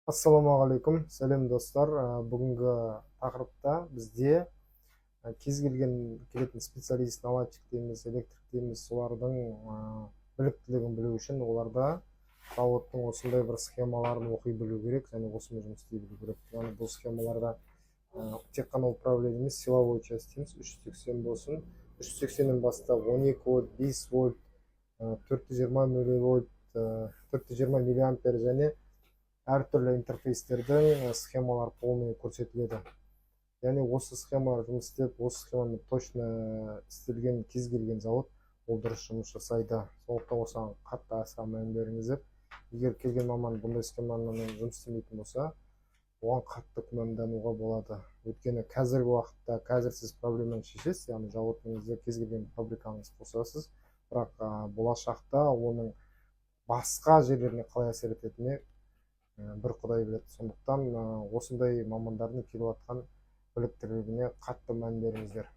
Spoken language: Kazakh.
Ассалаумағалейкум, сәлем достар. Бүгінгі тақырыпта бізде кез келген келетін специалист, наладчик дейміз, электрик дейміз, солардың біліктілігін білу үшін оларда зауыттың осындай бір схемаларын оқи білу керек және осымен жұмыс істей білу керек. Яғни бұл схемаларда тек қана управление емес, силовой часть дейміз, 380 болсын, 380-нен бастап 12 вольт, 5 вольт, 420 милливольт, 420 миллиампер және әртүрлі интерфейстердің схемалар полный көрсетіледі. Яғни осы схема жұмыс істеп, осы схемамен точно істелген кез келген зауыт ол дұрыс жұмыс жасайды. Сондықтан осыған қатты аса мән беріңіздер. Егер келген маман бұндай схемамен жұмыс істемейтін болса, оған қатты күмәндануға болады. Өйткені қазіргі уақытта сіз проблеманы шешесіз, яғни зауытыңызда кез келген фабрикаңыз қосасыз, бірақ болашақта оның басқа жерлеріне қалай әсер ететініне бір құдай біледі. Сондықтан осындай мамандардың келіп жатқан біліктілігіне қатты мән беріңіздер.